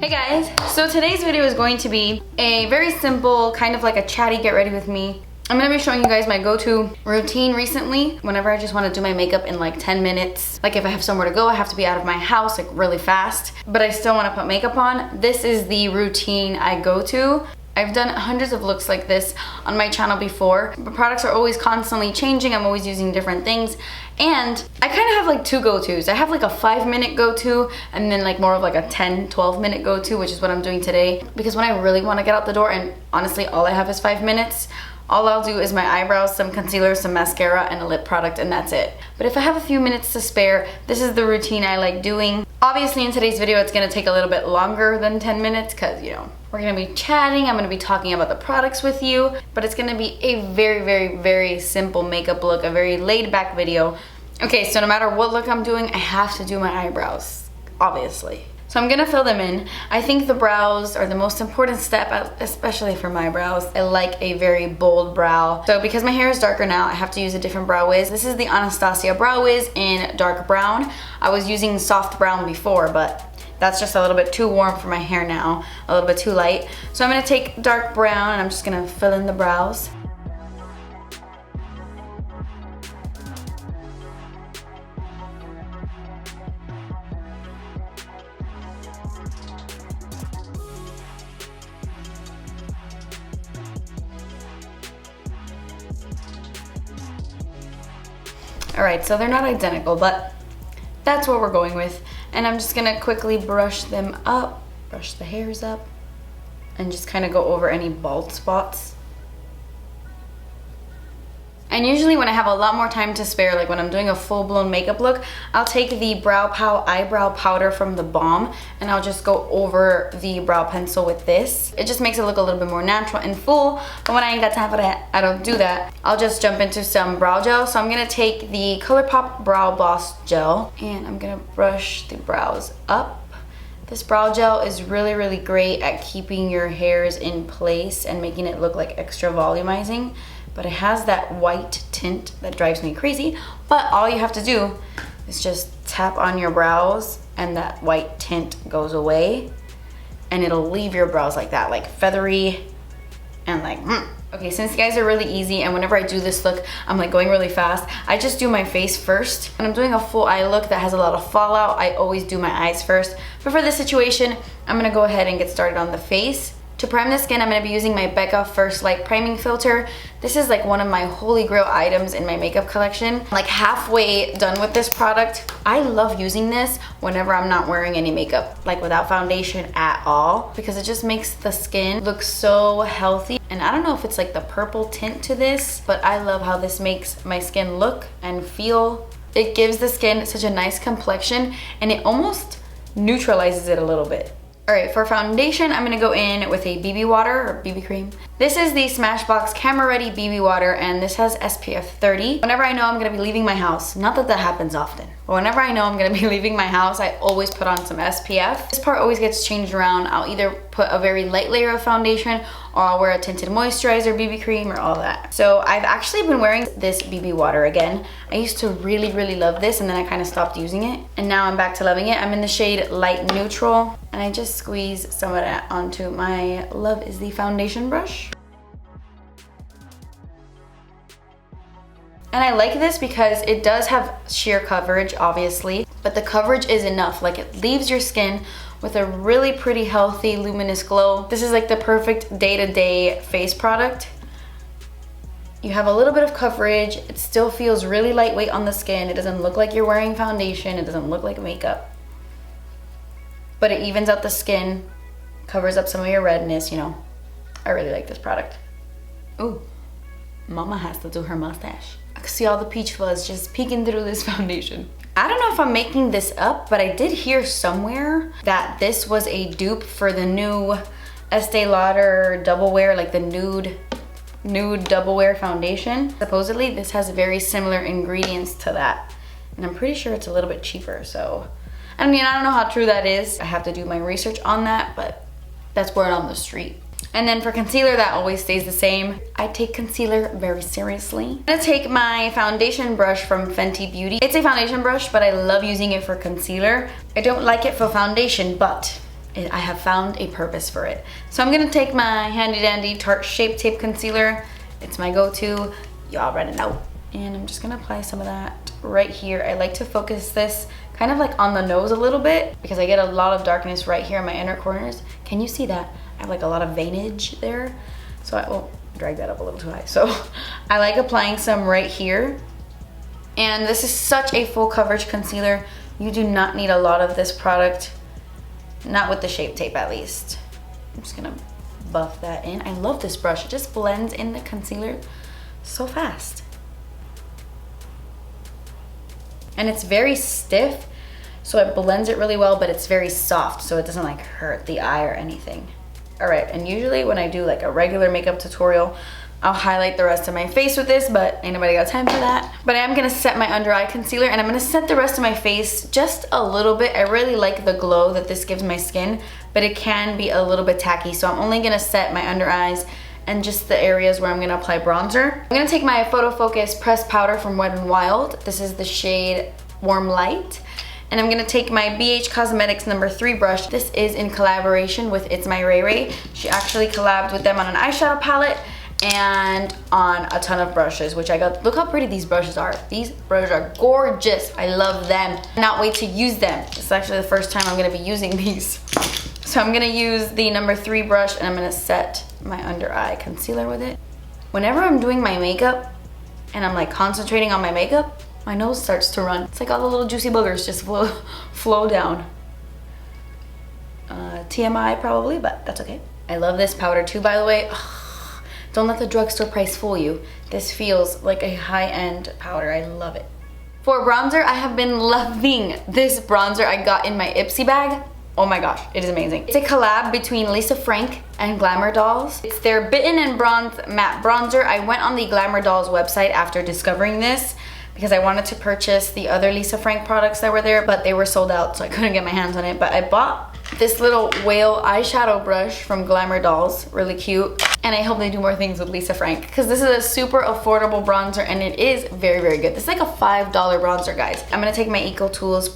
Hey guys, so today's video is going to be a very simple, kind of like a chatty get ready with me. I'm gonna be showing you guys my go-to routine recently whenever I just want to do my makeup in like 10 minutes. Like if I have somewhere to go, I have to be out of my house like really fast, but I still want to put makeup on. This is the routine I go to. I've done hundreds of looks like this on my channel before, but products are always constantly changing. I'm always using different things, and I kind of have like two go-tos. I have like a 5-minute go-to and then like more of like a 10-12 minute go-to, which is what I'm doing today, because when I really want to get out the door, and honestly all I have is 5 minutes, all I'll do is my eyebrows, some concealer, some mascara, and a lip product, and that's it. But if I have a few minutes to spare, this is the routine I like doing. Obviously in today's video it's gonna take a little bit longer than 10 minutes because, you know, we're gonna be chatting, I'm gonna be talking about the products with you, but it's gonna be a very simple makeup look, a very laid back video. Okay, so no matter what look I'm doing, I have to do my eyebrows, obviously. So I'm gonna fill them in. I think the brows are the most important step, especially for my brows. I like a very bold brow. So because my hair is darker now, I have to use a different brow wiz. This is the Anastasia brow wiz in dark brown. I was using soft brown before, but that's just a little bit too warm for my hair now, a little bit too light. So I'm gonna take dark brown and I'm just gonna fill in the brows. Alright, so they're not identical, but that's what we're going with. And I'm just gonna quickly brush them up, brush the hairs up, and just kind of go over any bald spots. And usually when I have a lot more time to spare, like when I'm doing a full-blown makeup look, I'll take the eyebrow powder from the Balm and I'll just go over the brow pencil with this. It just makes it look a little bit more natural and full, but when I ain't got time for that, I don't do that. I'll just jump into some brow gel. So I'm gonna take the Colourpop Brow Boss Gel and I'm gonna brush the brows up. This brow gel is really great at keeping your hairs in place and making it look like extra volumizing. But it has that white tint that drives me crazy. But all you have to do is just tap on your brows and that white tint goes away and it'll leave your brows like that, like feathery and like Okay, since you guys are really easy and whenever I do this look, I'm like going really fast, I just do my face first. When I'm doing a full eye look that has a lot of fallout, I always do my eyes first. But for this situation, I'm gonna go ahead and get started on the face. To prime the skin, I'm going to be using my Becca First Light Priming Filter. This is like one of my holy grail items in my makeup collection. Like halfway done with this product. I love using this whenever I'm not wearing any makeup, like without foundation at all, because it just makes the skin look so healthy. And I don't know if it's like the purple tint to this, but I love how this makes my skin look and feel. It gives the skin such a nice complexion and it almost neutralizes it a little bit. Alright, for foundation, I'm gonna go in with a BB water or BB cream. This is the Smashbox Camera Ready BB water and this has SPF 30. Whenever I know I'm gonna be leaving my house, not that that happens often, but whenever I know I'm gonna be leaving my house, I always put on some SPF. This part always gets changed around. I'll either put a very light layer of foundation or I'll wear a tinted moisturizer, BB cream, or all that. So I've actually been wearing this BB water again. I used to really love this and then I kind of stopped using it. And now I'm back to loving it. I'm in the shade Light Neutral and I just squeeze some of that onto my Love Is The foundation brush. And I like this because it does have sheer coverage, obviously, but the coverage is enough. Like it leaves your skin with a really pretty healthy luminous glow. This is like the perfect day-to-day face product. You have a little bit of coverage. It still feels really lightweight on the skin. It doesn't look like you're wearing foundation. It doesn't look like makeup. But it evens out the skin, covers up some of your redness, you know. I really like this product. Ooh, mama has to do her mustache. I can see all the peach fuzz just peeking through this foundation. I don't know if I'm making this up, but I did hear somewhere that this was a dupe for the new Estee Lauder Double Wear, like the Nude Double Wear foundation. Supposedly this has very similar ingredients to that. And I'm pretty sure it's a little bit cheaper, so. I mean, I don't know how true that is. I have to do my research on that, but that's word on the street. And then for concealer, that always stays the same. I take concealer very seriously. I'm gonna take my foundation brush from Fenty Beauty. It's a foundation brush, but I love using it for concealer. I don't like it for foundation, but I have found a purpose for it. So I'm gonna take my handy dandy Tarte Shape Tape Concealer. It's my go-to, you already know. And I'm just gonna apply some of that right here. I like to focus this kind of like on the nose a little bit because I get a lot of darkness right here in my inner corners. Can you see that? I have like a lot of veinage there. So I will drag that up a little too high. So I like applying some right here. And this is such a full coverage concealer. You do not need a lot of this product. Not with the Shape Tape at least. I'm just gonna buff that in. I love this brush. It just blends in the concealer so fast. And it's very stiff, so it blends it really well, but it's very soft, so it doesn't like hurt the eye or anything. All right, and usually when I do like a regular makeup tutorial, I'll highlight the rest of my face with this, but ain't nobody got time for that. But I am gonna set my under eye concealer, and I'm gonna set the rest of my face just a little bit. I really like the glow that this gives my skin, but it can be a little bit tacky, so I'm only gonna set my under eyes and just the areas where I'm gonna apply bronzer. I'm gonna take my Photo Focus pressed powder from Wet n Wild. This is the shade Warm Light. And I'm gonna take my BH Cosmetics No. 3 brush. This is in collaboration with It's My Ray Ray. She actually collabed with them on an eyeshadow palette and on a ton of brushes, which I got. Look how pretty these brushes are. These brushes are gorgeous. I love them. Cannot wait to use them. It's actually the first time I'm gonna be using these. So I'm gonna use the No. 3 brush and I'm gonna set my under eye concealer with it. Whenever I'm doing my makeup and I'm like concentrating on my makeup, my nose starts to run. It's like all the little juicy boogers just flow down. TMI probably, but that's okay. I love this powder too, by the way. Ugh, don't let the drugstore price fool you. This feels like a high-end powder. I love it. For bronzer, I have been loving this bronzer I got in my Ipsy bag. Oh my gosh, it is amazing. It's a collab between Lisa Frank and Glamour Dolls. It's their Bitten and Bronze Matte Bronzer. I went on the Glamour Dolls website after discovering this because I wanted to purchase the other Lisa Frank products that were there, but they were sold out, so I couldn't get my hands on it. But I bought this little whale eyeshadow brush from Glamour Dolls, really cute. And I hope they do more things with Lisa Frank because this is a super affordable bronzer and it is very, very good. This is like a $5 bronzer, guys. I'm gonna take my EcoTools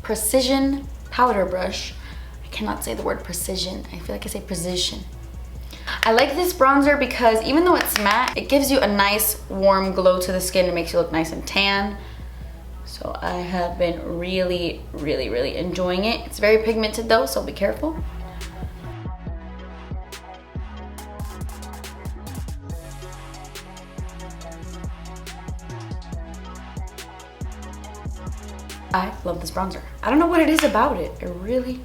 Precision powder brush. I cannot say the word precision. I feel like I say precision. I like this bronzer because even though it's matte, it gives you a nice warm glow to the skin. It makes you look nice and tan. So I have been really, really, really enjoying it. It's very pigmented though, so be careful. I love this bronzer. I don't know what it is about it. I really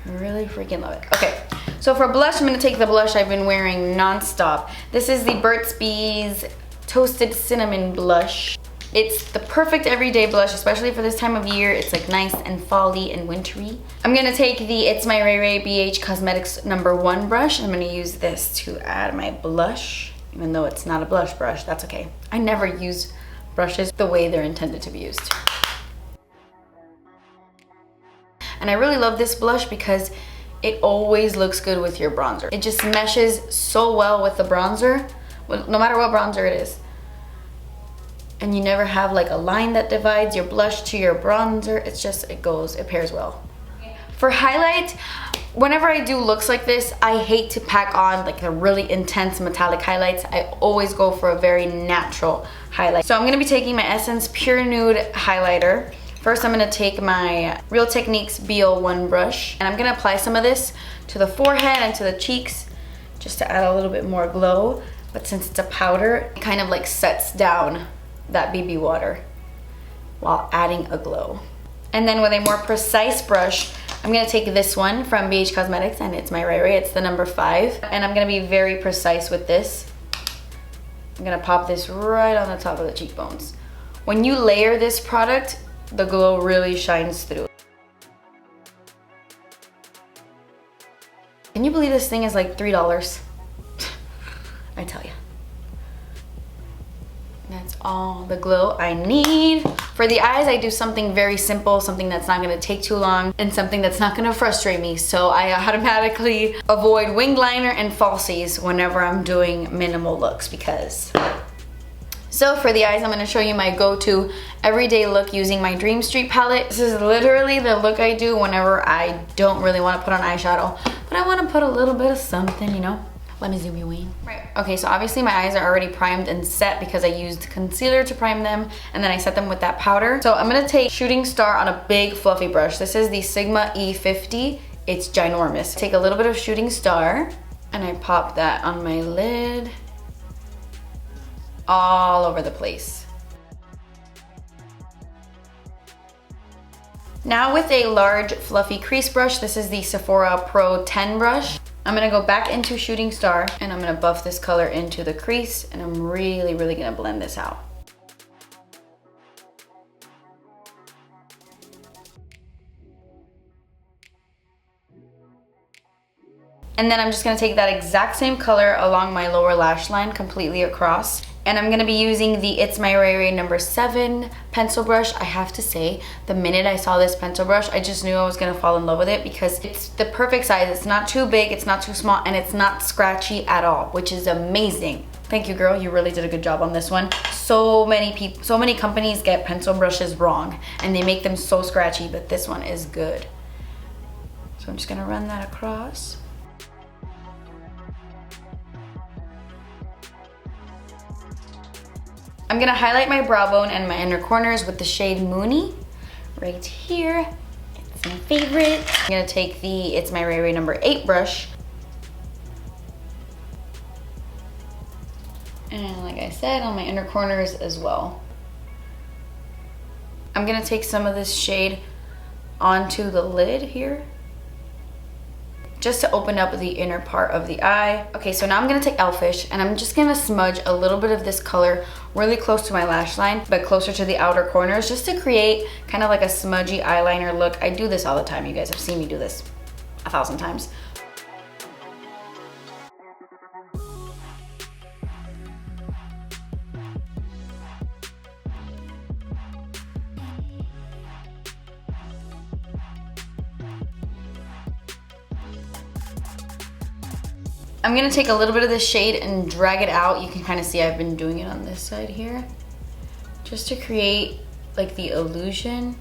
freaking love it. Okay, so for blush, I'm gonna take the blush I've been wearing nonstop. This is the Burt's Bees Toasted Cinnamon Blush. It's the perfect everyday blush, especially for this time of year. It's like nice and fall-y and wintry. I'm gonna take the It's My Ray Ray BH Cosmetics No. 1 brush. I'm gonna use this to add my blush, even though it's not a blush brush, that's okay. I never use brushes the way they're intended to be used. And I really love this blush because it always looks good with your bronzer. It just meshes so well with the bronzer, no matter what bronzer it is. And you never have like a line that divides your blush to your bronzer. It's just, it pairs well. For highlight, whenever I do looks like this, I hate to pack on like the really intense metallic highlights. I always go for a very natural highlight. So I'm gonna be taking my Essence Pure Nude highlighter. First, I'm gonna take my Real Techniques BL1 brush and I'm gonna apply some of this to the forehead and to the cheeks just to add a little bit more glow. But since it's a powder, it kind of like sets down that BB water while adding a glow. And then with a more precise brush, I'm gonna take this one from BH Cosmetics and It's My Ray Ray. It's the No. 5. And I'm gonna be very precise with this. I'm gonna pop this right on the top of the cheekbones. When you layer this product, the glow really shines through. Can you believe this thing is like $3? I tell you. That's all the glow I need. For the eyes, I do something very simple, something that's not gonna take too long, and something that's not gonna frustrate me. So I automatically avoid winged liner and falsies whenever I'm doing minimal looks because So for the eyes, I'm going to show you my go-to everyday look using my Dream Street palette. This is literally the look I do whenever I don't really want to put on eyeshadow, but I want to put a little bit of something, you know? Let me zoom you in. Right. Okay, so obviously my eyes are already primed and set because I used concealer to prime them, and then I set them with that powder. So I'm going to take Shooting Star on a big fluffy brush. This is the Sigma E50. It's ginormous. Take a little bit of Shooting Star, and I pop that on my lid. All over the place. Now with a large fluffy crease brush, this is the Sephora Pro 10 brush, I'm gonna go back into Shooting Star and I'm gonna buff this color into the crease, and I'm really gonna blend this out. And then I'm just gonna take that exact same color along my lower lash line completely across. And I'm gonna be using the It's My Ray Ray number 7 pencil brush. I have to say, the minute I saw this pencil brush, I just knew I was gonna fall in love with it because it's the perfect size. It's not too big, it's not too small, and it's not scratchy at all, which is amazing. Thank you, girl, you really did a good job on this one. So many people, so many companies get pencil brushes wrong and they make them so scratchy, but this one is good. So I'm just gonna run that across. I'm gonna highlight my brow bone and my inner corners with the shade Moony right here. It's my favorite. I'm gonna take the It's My Ray Ray number 8 brush. And like I said, on my inner corners as well. I'm gonna take some of this shade onto the lid here, just to open up the inner part of the eye. Okay, so now I'm gonna take Elfish and I'm just gonna smudge a little bit of this color really close to my lash line, but closer to the outer corners, just to create kind of like a smudgy eyeliner look. I do this all the time. You guys have seen me do this 1,000 times. I'm gonna take a little bit of this shade and drag it out. You can kind of see I've been doing it on this side here, just to create like the illusion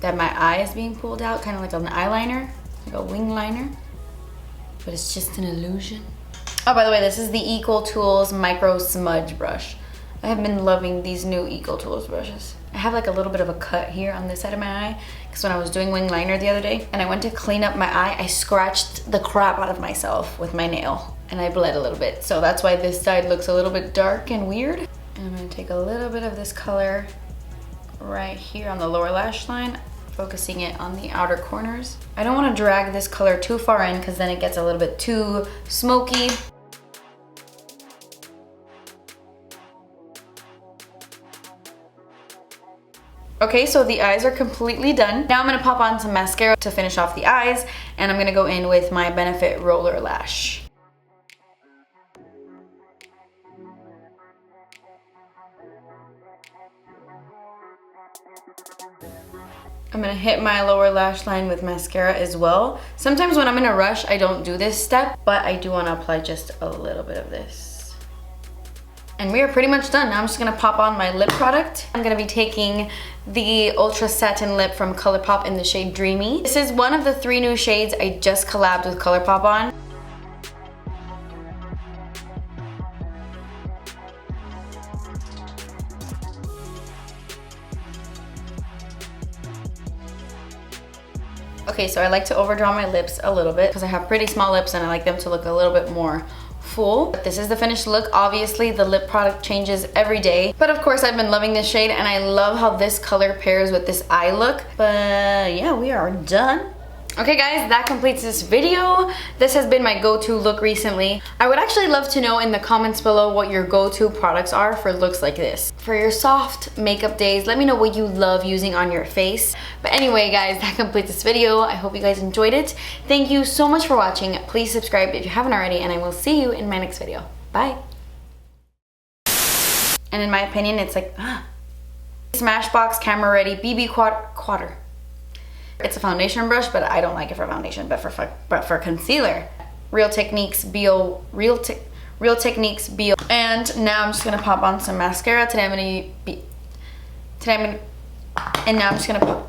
that my eye is being pulled out, kind of like an eyeliner, like a wing liner, but it's just an illusion. Oh, by the way, this is the Equal Tools Micro Smudge Brush. I have been loving these new Equal Tools brushes. I have like a little bit of a cut here on this side of my eye because when I was doing wing liner the other day and I went to clean up my eye, I scratched the crap out of myself with my nail and I bled a little bit. So that's why this side looks a little bit dark and weird. And I'm gonna take a little bit of this color right here on the lower lash line, focusing it on the outer corners. I don't want to drag this color too far in because then it gets a little bit too smoky. Okay, so the eyes are completely done. Now I'm gonna pop on some mascara to finish off the eyes, and I'm gonna go in with my Benefit Roller Lash. I'm gonna hit my lower lash line with mascara as well. Sometimes when I'm in a rush, I don't do this step, but I do wanna apply just a little bit of this. And we are pretty much done. Now I'm just gonna pop on my lip product. I'm gonna be taking the Ultra Satin Lip from Colourpop in the shade Dreamy. This is one of the 3 new shades I just collabed with Colourpop on. Okay, so I like to overdraw my lips a little bit because I have pretty small lips and I like them to look a little bit more full. But this is the finished look. Obviously, the lip product changes every day. But of course, I've been loving this shade and I love how this color pairs with this eye look. But yeah, we are done. Okay guys, that completes this video. This has been my go-to look recently. I would actually love to know in the comments below what your go-to products are for looks like this. For your soft makeup days, let me know what you love using on your face. But anyway guys, that completes this video. I hope you guys enjoyed it. Thank you so much for watching. Please subscribe if you haven't already, and I will see you in my next video. Bye. And in my opinion, it's like, Smashbox Camera Ready BB Quater. It's a foundation brush, but I don't like it for foundation, but for concealer. Real Techniques Real Techniques Be. And now I'm just gonna pop on some mascara. And now I'm just gonna pop